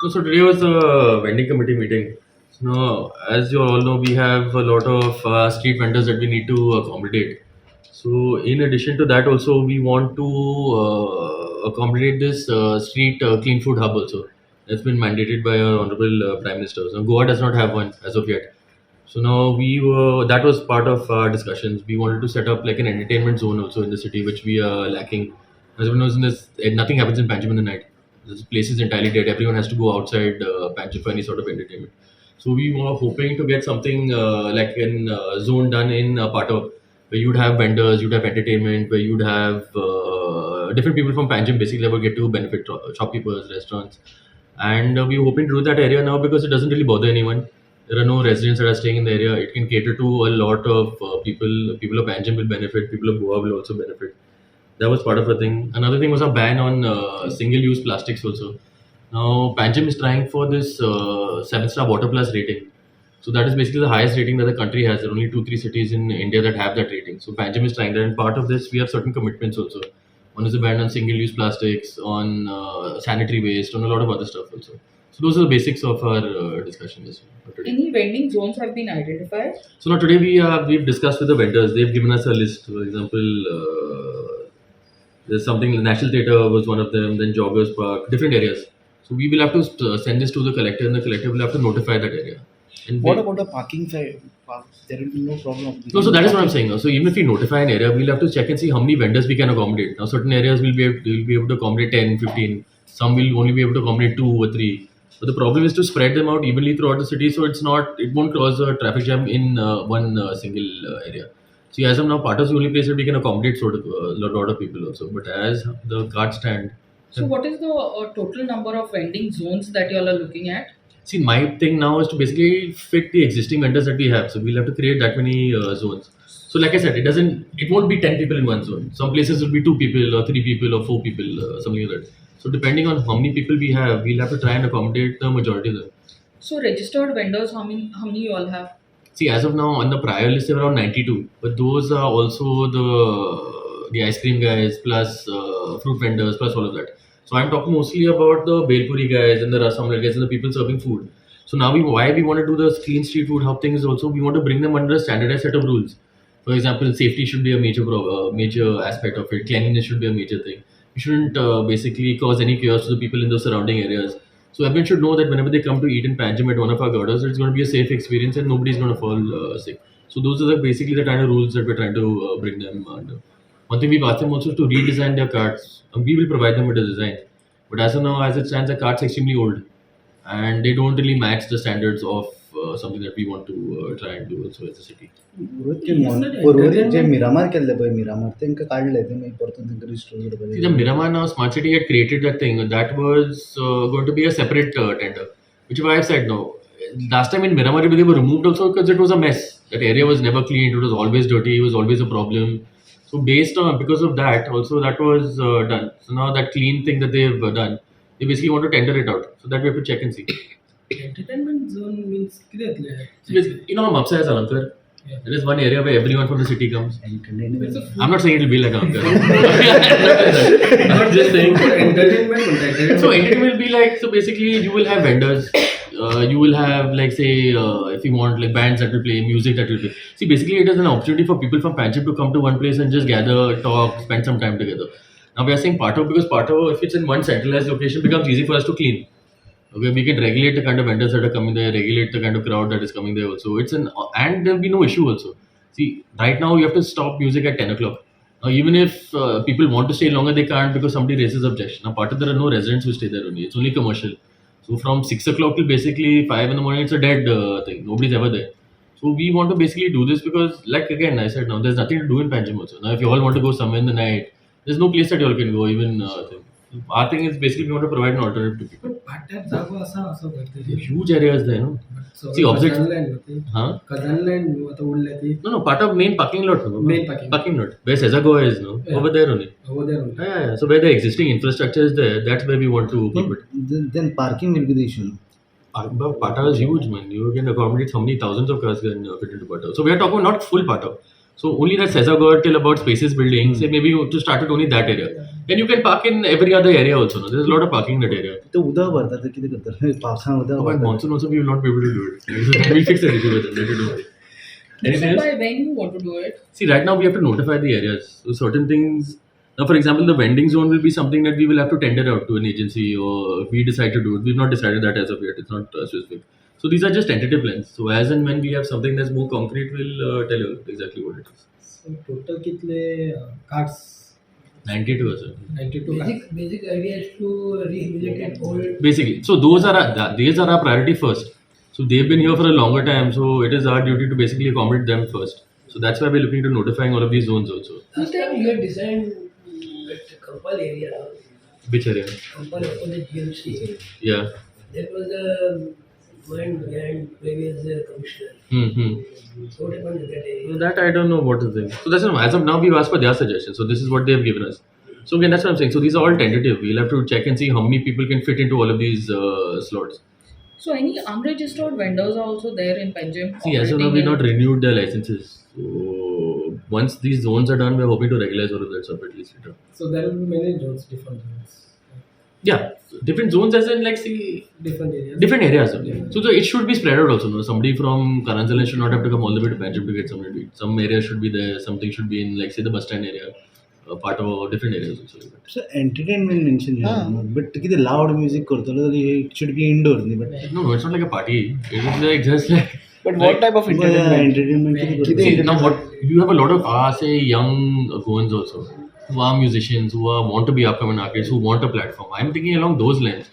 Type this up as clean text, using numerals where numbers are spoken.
So today was a vending committee meeting. So now, as you all know, we have a lot of street vendors that we need to accommodate. So in addition to that, also we want to accommodate this street clean food hub also. That's been mandated by our honorable Prime Minister. So Goa does not have one as of yet. So now we were that was part of our discussions. We wanted to set up like an entertainment zone also in the city, which we are lacking. As everyone knows, in this nothing happens in Panjim in the night. This place is entirely dead. Everyone has to go outside Panjim for any sort of entertainment. So we were hoping to get something like an zone done in Pato, where you'd have vendors, you'd have entertainment, where you'd have different people from Panjim basically would get to benefit shopkeepers, restaurants, and we are hoping to do that area now because it doesn't really bother anyone. There are no residents that are staying in the area. It can cater to a lot of people. People of Panjim will benefit. People of Goa will also benefit. That was part of a thing. Another thing was a ban on single-use plastics also. Now Panjim is trying for this seven-star Water Plus rating. So that is basically the highest rating that the country has. There are only two, three cities in India that have that rating. So Panjim is trying that, and part of this we have certain commitments also. One is a ban on single-use plastics, on sanitary waste, on a lot of other stuff also. So those are the basics of our discussion this for today. Any vending zones have been identified? So now today we've discussed with the vendors. They've given us a list. For example, there's something. National Theatre was one of them. Then Joggers Park, different areas. So we will have to send this to the collector, and the collector will have to notify that area. And What about the parking side? There will be no problem. no, so that is what I'm saying. So even if we notify an area, we'll have to check and see how many vendors we can accommodate. Now, certain areas will be able to accommodate 10, 15. Some will only be able to accommodate 2 or 3. But the problem is to spread them out evenly throughout the city, so it won't cause a traffic jam in one single area. See, as of now, Pata is the only place that we can accommodate sort of a lot of people also. But as the cart stand, So, what is the total number of vending zones that you all are looking at? see, my thing now is to basically fit the existing vendors that we have. So we'll have to create that many zones. So like I said, it won't be 10 people in one zone. Some places will be 2 people or 3 people or 4 people, something like that. So depending on how many people we have, we'll have to try and accommodate the majority of them. So, registered vendors, how many you all have? See, as of now, on the prior list, there are around 92, but those are also the ice cream guys plus fruit vendors plus all of that. So I'm talking mostly about the Belpuri guys and the Rasamla guys and the people serving food. So now why we want to do the clean street food hub thing is also we want to bring them under a standardized set of rules. For example, safety should be a major aspect of it. Cleanliness should be a major thing. You shouldn't basically cause any chaos to the people in the surrounding areas. So everyone should know that whenever they come to eat in Panjim at one of our gardens, it's going to be a safe experience and nobody's going to fall sick. So those are basically the kind of rules that we're trying to bring them under. One thing we've asked them also is to redesign their carts. And we will provide them with a design. But as of now, as it stands, the cart's extremely old and they don't really match the standards of something that we want to try and do also as a city. उर्वरित जे मिरामार केल्ले पळय मिरामार तेंका काडले ते मागीर परतून तेंका restore See, the करपाक Miramar now Smart City had created that thing. That was going to be a separate tender, which is why I said no. Last time in Miramar, they were removed also because it was a mess. That area was never cleaned. It was always dirty. It was always a problem. So because of that, also that was done. So now that clean thing that they've done, they basically want to tender it out. So that we have to check and see. Entertainment zone means कितें So you know, Mapsa has Alankar. Yeah. There is one area where everyone from the city comes. It's a I'm not saying it'll be like Alankar. I'm not just saying. entertainment content. So entertainment will be like, so basically you will have vendors, you will have like say if you want like bands that will play, music that will play. See, basically it is an opportunity for people from Panjim to come to one place and just gather, talk, spend some time together. Now we are saying Pato because Pato, if it's in one centralized location, becomes easy for us to clean. Okay, we can regulate the kind of vendors that are coming there, regulate the kind of crowd that is coming there also. And there'll be no issue also. See, right now you have to stop music at 10 o'clock. Now, even if people want to stay longer, they can't because somebody raises objection. Now, part of there are no residents who stay there only. It's only commercial. So from 6 o'clock till basically 5 in the morning, it's a dead thing. Nobody's ever there. So we want to basically do this because, like again, I said now, there's nothing to do in Panjim also. Now, if you all want to go somewhere in the night, there's no place that you all can go. Even our thing is basically we want to provide an alternative to people. पण पाट्यात जागो असा असो काहीतरी Huge areas there, no? See, opposite. कझनलँड होते Huh? कझनलँड आता उडले ती No, part of main parking lot. No? Main parking. lot. Where Sezagoa is, no? Yeah. Over there only. over there only. Yeah. So where the existing infrastructure is there, that's where we want to keep it. then parking will be the issue. Pata is huge, man. You can accommodate how many thousands of cars can fit into Pata. So we are talking not full Pata. So only that Sesa till about spaces building, say maybe to start with only that area. Then you can park in every other area also. No? There's a lot of parking in that area. ते उदक भरता ते कितें करता पावसान उदक But भरता monsoon also we will not be able to do it. We'll fix that issue with them. Let it do. Anything So else? by when you want to do it? See, right now we have to notify the areas. So certain things. Now, for example, the vending zone will be something that we will have to tender out to an agency, or if we decide to do it. We've not decided that as of yet. It's not specific. So these are just tentative plans. So as and when we have something that's more concrete, we'll tell you exactly what it is. So total कितले cards 92 or something. 92 cards. Basic idea is to rehabilitate old. Basically, so these are our priority first. So they've been here for a longer time, so it is our duty to basically accommodate them first. So that's why we're looking to notifying all of these zones also. Last time you had designed that Kampal area, Which area? Kampal opposite GMC. Yeah. That was the mind behind previous commissioner. Hmm. So what happened to that area? That I don't know what to think. So that's as of now we've asked for their suggestions. So this is what they've given us. So again, that's what I'm saying. So these are all tentative. We'll have to check and see how many people can fit into all of these slots. So any unregistered vendors are also there in Panjim? See, as of now, operating we've in- not renewed their licenses. So once these zones are done, we're hoping to regularize all of that stuff at least later. So there will be many zones, different zones, Yeah, different zones as in like see different areas. different areas only. So it should be spread out also. No? Somebody from Karanjalan should not have to come all the way to Panjim to get something to eat. Some areas should be there. Something should be in like say the bus stand area, part of different areas also. So entertainment mention but कितें loud music करतलो जाल्यार it should be indoor न्ही but No, it's not like a party. It is like just like. But what type of entertainment? Entertainment कितें See, करतलो now what you have a lot of say young Goans also who are musicians who want to be upcoming artists who want a platform. I'm thinking along those lines.